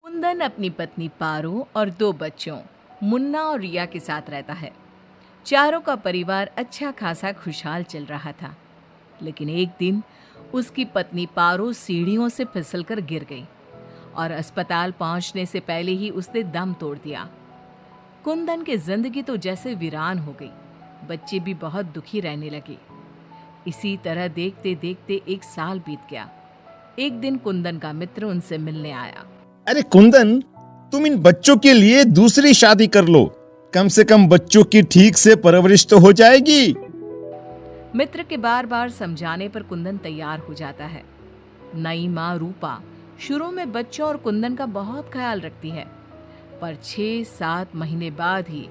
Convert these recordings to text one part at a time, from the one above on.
कुंदन अपनी पत्नी पारो और दो बच्चों मुन्ना और रिया के साथ रहता है। चारों का परिवार अच्छा खासा खुशहाल चल रहा था। लेकिन एक दिन उसकी पत्नी पारो सीढ़ियों से फिसलकर गिर गई और अस्पताल पहुंचने से पहले ही उसने दम तोड़ दिया। कुंदन की जिंदगी तो जैसे वीरान हो गई। बच्चे भी बहुत दुखी रहने लगे। इसी तरह देखते देखते एक साल बीत गया। एक दिन कुंदन का मित्र उनसे मिलने आया। अरे कुंदन, तुम इन बच्चों के लिए दूसरी शादी कर लो। कम से कम बच्चों की ठीक से परवरिश तो हो जाएगी। मित्र के बार बार समझाने पर कुंदन तैयार हो जाता है। नई माँ रूपा शुरू में बच्चों और कुंदन का बहुत ख्याल रखती है, पर 6-7 महीने बाद ही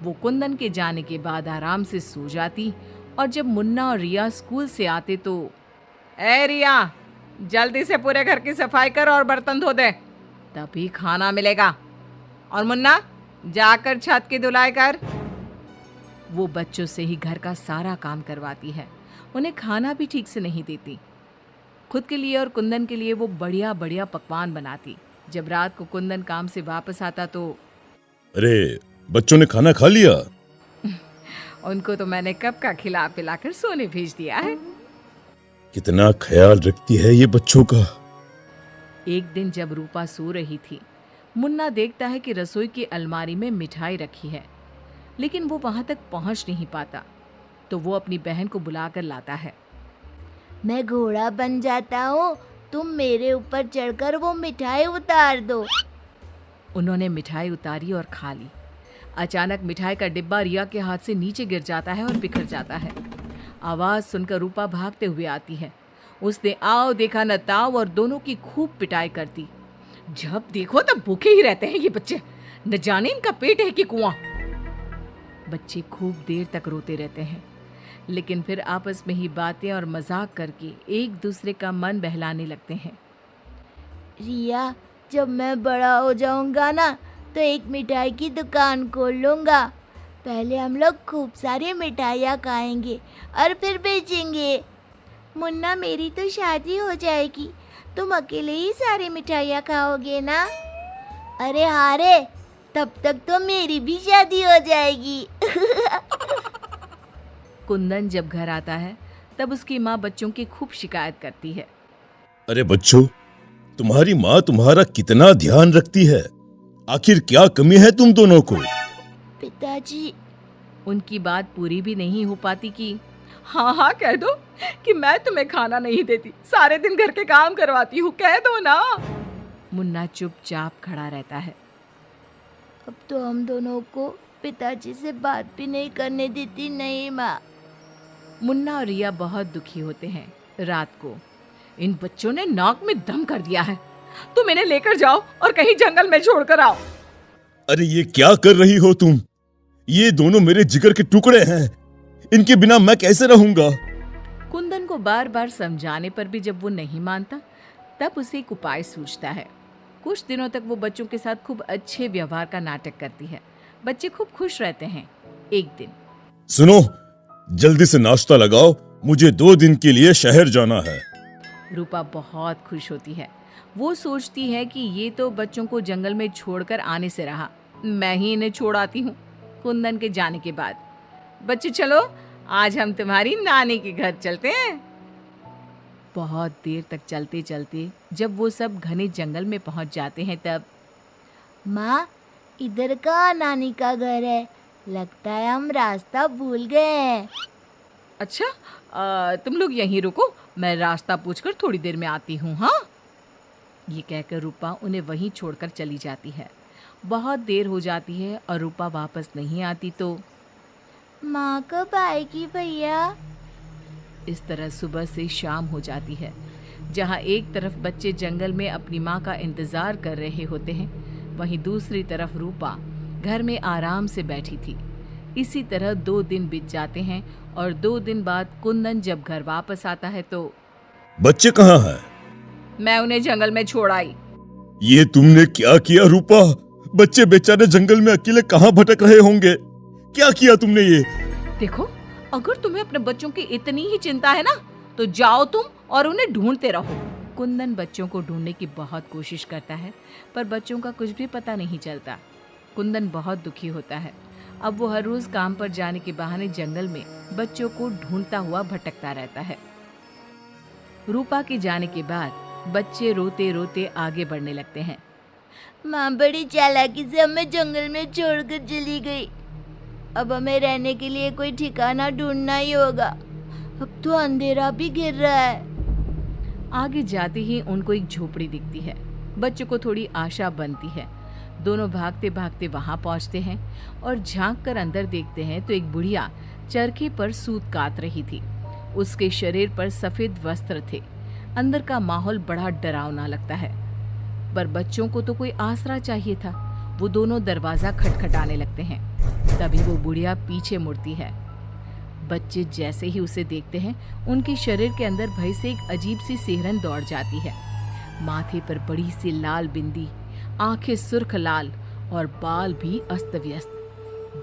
वो कुंदन के जाने के बाद आराम से सो जाती। और जब मुन्ना और रिया स्कूल से आते तो, ए रिया, जल्दी से पूरे घर की सफाई कर और बर्तन धो दे, तभी खाना मिलेगा। और मुन्ना, जाकर छत की धुलाई कर। वो बच्चों से ही घर का सारा काम करवाती है। उन्हें खाना भी ठीक से नहीं देती। खुद के लिए और कुंदन के लिए वो बढ़िया बढ़िया पकवान बनाती। जब रात को कुंदन काम से वापस आता तो, अरे, बच्चों ने खाना खा लिया? उनको तो मैंने कब का खिला पिलाकर सोने भेज दिया है। कितना ख्याल रखती है ये बच्चों का। एक दिन जब रूपा सो रही थी, मुन्ना देखता है कि रसोई की अलमारी में मिठाई रखी है, लेकिन वो वहां तक पहुंच नहीं पाता। तो वो अपनी बहन को बुलाकर लाता है। मैं घोड़ा बन जाता हूँ, तुम मेरे ऊपर चढ़कर वो मिठाई उतार दो। उन्होंने मिठाई उतारी और खा ली। अचानक मिठाई का डिब्बा रिया के हाथ से नीचे गिर जाता है और बिखर जाता है। आवाज सुनकर रूपा भागते हुए आती है। उसने आओ देखा न ताव और दोनों की खूब पिटाई करती। जब देखो तब भूखे ही रहते हैं ये बच्चे, न जाने इनका पेट है कि कुआं। बच्चे खूब देर तक रोते रहते हैं, लेकिन फिर आपस में ही बातें और मजाक करके एक दूसरे का मन बहलाने लगते हैं। रिया, जब मैं बड़ा हो जाऊंगा ना, तो एक मिठाई की दुकान खोल लूंगा। पहले हम लोग खूब सारी मिठाइयाँ खाएंगे और फिर बेचेंगे। मुन्ना, मेरी तो शादी हो जाएगी, तुम अकेले ही सारी मिठाइयाँ खाओगे ना? अरे हाँ रे, तब तक तो मेरी भी शादी हो जाएगी। कुंदन जब घर आता है तब उसकी माँ बच्चों की खूब शिकायत करती है। अरे बच्चों, तुम्हारी माँ तुम्हारा कितना ध्यान रखती है। आखिर क्या कमी है तुम दोनों को? पिताजी, उनकी बात पूरी भी नहीं हो पाती कि हाँ हाँ कह दो कि मैं तुम्हें खाना नहीं देती, सारे दिन घर के काम करवाती हूँ, कह दो ना। मुन्ना चुपचाप खड़ा रहता है। अब तो हम दोनों को पिताजी से बात भी नहीं करने देती। नहीं माँ। मुन्ना और रिया बहुत दुखी होते हैं। रात को इन बच्चों ने नाक में दम कर दिया है, तुम इन्हें लेकर जाओ और कहीं जंगल में छोड़कर आओ। अरे ये क्या कर रही हो तुम? ये दोनों मेरे जिगर के टुकड़े हैं, इनके बिना मैं कैसे रहूंगा? कुंदन को बार बार समझाने पर भी जब वो नहीं मानता, तब उसे एक उपाय सूझता है। कुछ दिनों तक वो बच्चों के साथ खूब अच्छे व्यवहार का नाटक करती है। बच्चे खूब खुश रहते हैं। एक दिन, सुनो, जल्दी से नाश्ता लगाओ, मुझे 2 दिन के लिए शहर जाना है। रूपा बहुत खुश होती है। वो सोचती है कि ये तो बच्चों को जंगल में छोड़कर आने से रहा, मैं ही इन्हें छोड़ आती हूँ। कुंदन के जाने के बाद, बच्चे चलो, आज हम तुम्हारी नानी के घर चलते हैं। बहुत देर तक चलते चलते जब वो सब घने जंगल में पहुंच जाते हैं तब, माँ, इधर का नानी का घर है, लगता है हम रास्ता भूल गए हैं। अच्छा, तुम लोग यहीं रुको, मैं रास्ता पूछकर थोड़ी देर में आती हूँ। हाँ, ये कहकर रूपा उन्हें वहीं छोड़कर चली जाती है। बहुत देर हो जाती है और रूपा वापस नहीं आती तो माँ कब आएगी भैया? इस तरह सुबह से शाम हो जाती है। जहाँ एक तरफ बच्चे जंगल में अपनी माँ का इंतजार कर रहे होते हैं, वहीं दूसरी तरफ रूपा घर में आराम से बैठी थी। इसी तरह 2 दिन बीत जाते हैं और 2 दिन बाद कुंदन जब घर वापस आता है तो, बच्चे कहाँ हैं? मैं उन्हें जंगल में छोड़ आई। ये तुमने क्या किया रूपा? बच्चे बेचारे जंगल में अकेले कहाँ भटक रहे होंगे? क्या किया तुमने ये? देखो, अगर तुम्हें अपने बच्चों की इतनी ही चिंता है ना, तो जाओ तुम और उन्हें ढूंढते रहो। कुंदन बच्चों को ढूंढने की बहुत कोशिश करता है, पर बच्चों का कुछ भी पता नहीं चलता। कुंदन बहुत दुखी होता है। अब वो हर रोज काम पर जाने के बहाने जंगल में बच्चों को ढूंढता हुआ भटकता रहता है। रूपा के जाने के बाद बच्चे रोते रोते आगे बढ़ने लगते हैं। माँ बड़ी चालाकी से हमें जंगल में छोड़कर चली गई। अब हमें रहने के लिए कोई ठिकाना ढूंढना ही होगा। अब तो अंधेरा भी घिर रहा है। आगे जाते ही उनको एक झोपड़ी दिखती है। बच्चों को थोड़ी आशा बनती है। दोनों भागते भागते वहां पहुंचते हैं और झांक कर अंदर देखते हैं तो एक बुढ़िया चरखे पर सूत काट रही थी। उसके शरीर पर सफेद वस्त्र थे। अंदर का माहौल बड़ा डरावना लगता है, पर बच्चों को तो कोई आसरा चाहिए था। वो दोनों दरवाजा खटखटाने लगते हैं। तभी वो बुढ़िया पीछे मुड़ती है। बच्चे जैसे ही उसे देखते हैं, उनके शरीर के अंदर भय से एक अजीब सी सिहरन दौड़ जाती है। माथे पर बड़ी सी लाल बिंदी, आंखें सुर्ख लाल और बाल भी अस्त व्यस्त।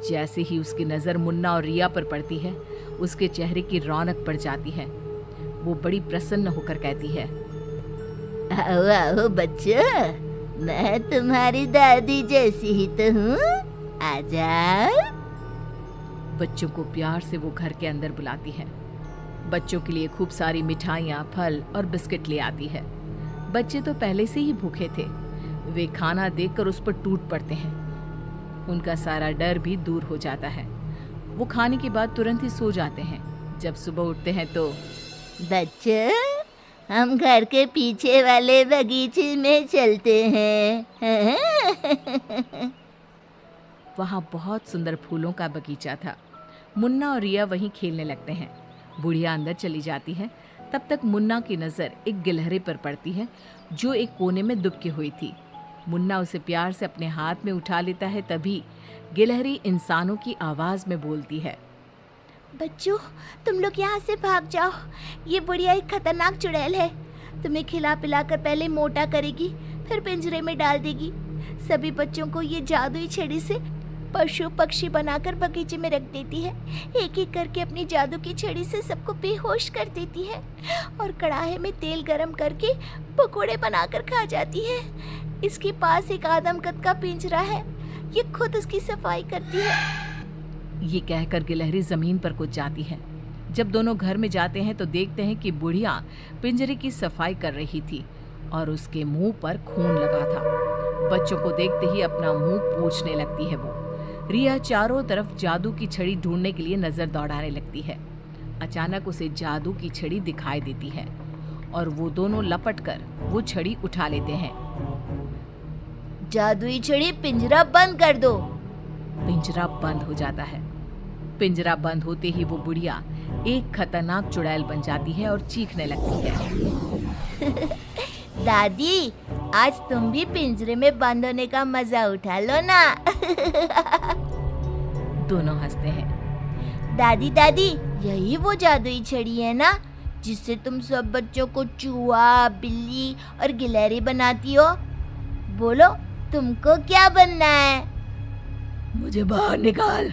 जैसे ही उसकी नजर मुन्ना और रिया पर पड़ती है, उसके चेहरे की रौनक बढ़ जाती है। वो बड़ी प्रसन्न होकर कहती है, आओ आओ बच्चों, मैं तुम्हारी दादी जैसी ही तो हूँ। आ जाओ। बच्चों को प्यार से वो घर के अंदर बुलाती है। बच्चों के लिए खूब सारी मिठाइयाँ, फल और बिस्किट ले आती है। बच्चे तो पहले से ही भूखे थे। वे खाना देखकर उस पर टूट पड़ते हैं। उनका सारा डर भी दूर हो जाता है। वो खाने के बाद तुरंत ही सो जाते हैं। जब सुबह उठते हैं तो बच्चों, हम घर के पीछे वाले बगीचे में चलते हैं। वहाँ बहुत सुंदर फूलों का बगीचा था। मुन्ना और रिया वहीं खेलने लगते हैं। बुढ़िया अंदर चली जाती है। तब तक मुन्ना की नज़र एक गिलहरी पर पड़ती है जो एक कोने में दुबकी हुई थी। मुन्ना उसे प्यार से अपने हाथ में उठा लेता है। तभी गिलहरी इंसानों की आवाज़ में बोलती है, बच्चों, तुम लोग यहाँ से भाग जाओ। ये बुढ़िया एक खतरनाक चुड़ैल है। तुम्हें खिला पिला कर पहले मोटा करेगी, फिर पिंजरे में डाल देगी। सभी बच्चों को ये जादुई छड़ी से पशु पक्षी बनाकर बगीचे में रख देती है। एक एक करके अपनी जादू की छड़ी से सबको बेहोश कर देती है और कढ़ाई में तेल गरम करके पकोड़े बनाकर खा जाती है। इसके पास एक आदमकद का पिंजरा है। ये खुद उसकी सफाई करती है। ये कहकर गिलहरी जमीन पर कूद जाती है। जब दोनों घर में जाते हैं तो देखते हैं कि बुढ़िया पिंजरे की सफाई कर रही थी और उसके मुंह पर खून लगा था। बच्चों को देखते ही अपना मुंह पोंछने लगती है वो। रिया चारों तरफ जादू की छड़ी ढूंढने के लिए नजर दौड़ाने लगती है। अचानक उसे जादू की छड़ी दिखाई देती है और वो दोनों लपट कर वो छड़ी उठा लेते हैं। जादुई छड़ी, पिंजरा बंद कर दो। पिंजरा बंद हो जाता है। पिंजरा बंद होते ही वो बुढ़िया एक खतरनाक चुड़ैल बन जाती है और चीखने लगती है। दादी, आज तुम भी पिंजरे में बंद होने का मजा उठा लो ना। दोनों हंसते हैं। दादी दादी, यही वो जादुई छड़ी है ना जिससे तुम सब बच्चों को चूहा, बिल्ली और गिलहरी बनाती हो? बोलो, तुमको क्या बनना है? मुझे बाहर निकाल,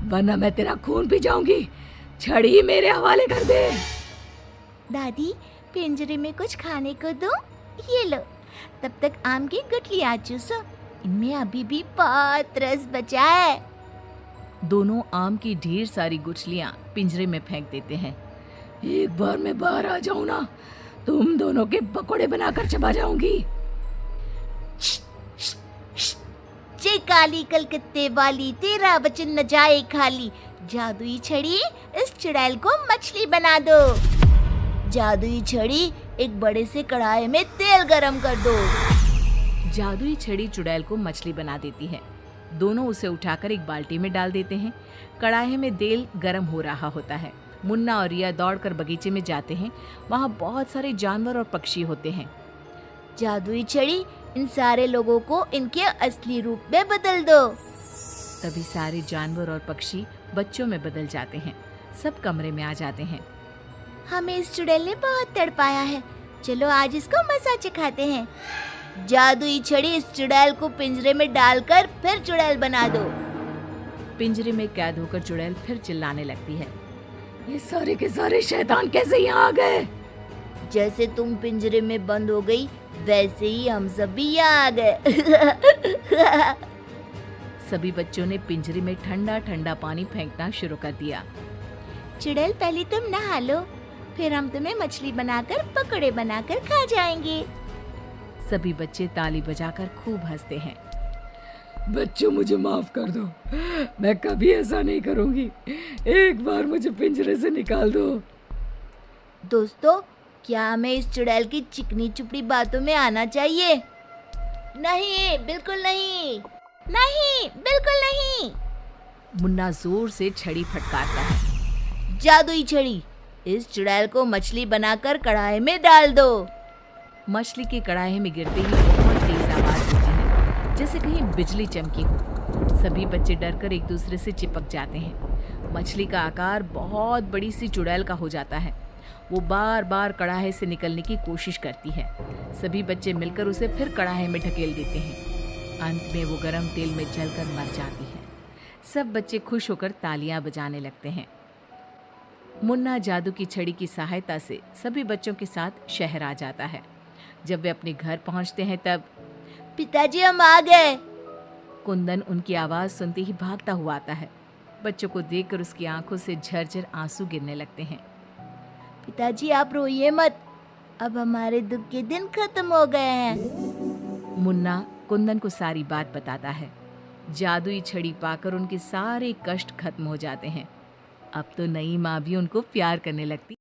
वरना मैं तेरा खून पी जाऊंगी। छड़ी मेरे हवाले कर दे। दादी, पिंजरे में कुछ खाने को दो। ये लो, तब तक आम की गुठलियां चूसो। इनमें अभी भी बहुत रस बचा है। दोनों आम की ढेर सारी गुठलियां पिंजरे में फेंक देते हैं। एक बार मैं बाहर आ जाऊं ना, तुम दोनों के पकोड़े बनाकर चबा जाऊंगी। जय काली कलकत्ते वाली, तेरा वचन न जाए खाली। जादुई छड़ी, इस चुड़ैल को मछली बना दो। जादुई छड़ी, एक बड़े से कढ़ाई में तेल गरम कर दो। जादुई छड़ी चुड़ैल को मछली बना देती है। दोनों उसे उठाकर एक बाल्टी में डाल देते हैं। कढ़ाई में तेल गरम हो रहा होता है। मुन्ना और रिया दौड़कर बगीचे में जाते हैं। वहाँ बहुत सारे जानवर और पक्षी होते हैं। जादुई छड़ी, इन सारे लोगों को इनके असली रूप में बदल दो। तभी सारे जानवर और पक्षी बच्चों में बदल जाते हैं। सब कमरे में आ जाते हैं। हमें इस चुड़ैल ने बहुत तड़पाया है, चलो आज इसको मजा चखाते हैं। जादुई छड़ी, इस चुड़ैल को पिंजरे में डालकर फिर चुड़ैल बना दो। पिंजरे में कैद होकर चुड़ैल फिर चिल्लाने लगती है, ये सारे के सारे शैतान कैसे यहाँ आ गए? जैसे तुम पिंजरे में बंद हो गई वैसे ही हम सब भी यहाँ आ गए। सभी बच्चों ने पिंजरे में ठंडा ठंडा पानी फेंकना शुरू कर दिया। चुड़ैल पहले तुम नहा लो, फिर हम तुम्हें मछली बनाकर पकौड़े बनाकर खा जाएंगे। सभी बच्चे ताली बजाकर खूब हंसते हैं। बच्चों मुझे माफ कर दो, मैं कभी ऐसा नहीं करूंगी। एक बार मुझे पिंजरे से निकाल दो। दोस्तों, क्या हमें इस चुड़ैल की चिकनी चुपड़ी बातों में आना चाहिए? नहीं, बिल्कुल नहीं, नहीं, बिल्कुल नहीं। मुन्ना जोर से छड़ी फटकारता है। जादुई छड़ी, इस चुड़ैल को मछली बनाकर कढ़ाई में डाल दो। मछली की कढ़ाई में गिरते ही बहुत तेज आवाज होती है, जैसे कहीं बिजली चमकी हो। सभी बच्चे डरकर एक दूसरे से चिपक जाते हैं। मछली का आकार बहुत बड़ी सी चुड़ैल का हो जाता है। वो बार बार कढ़ाई से निकलने की कोशिश करती है। सभी बच्चे मिलकर उसे फिर कढ़ाई में ढकेल देते हैं। अंत में वो गरम तेल में जलकर मर जाती है। सब बच्चे खुश होकर तालियां बजाने लगते हैं। मुन्ना जादू की छड़ी की सहायता से सभी बच्चों के साथ शहर आ जाता है। जब वे अपने घर पहुंचते हैं तब पिताजी, हम आ गए। कुंदन उनकी आवाज सुनते ही भागता हुआ आता है। बच्चों को देखकर उसकी आंखों से झरझर आंसू गिरने लगते हैं। पिताजी, आप रोइए मत, अब हमारे दुख के दिन खत्म हो गए हैं। मुन्ना कुंदन को सारी बात बताता है। जादुई छड़ी पाकर उनके सारे कष्ट खत्म हो जाते हैं। अब तो नई माँ भी उनको प्यार करने लगती।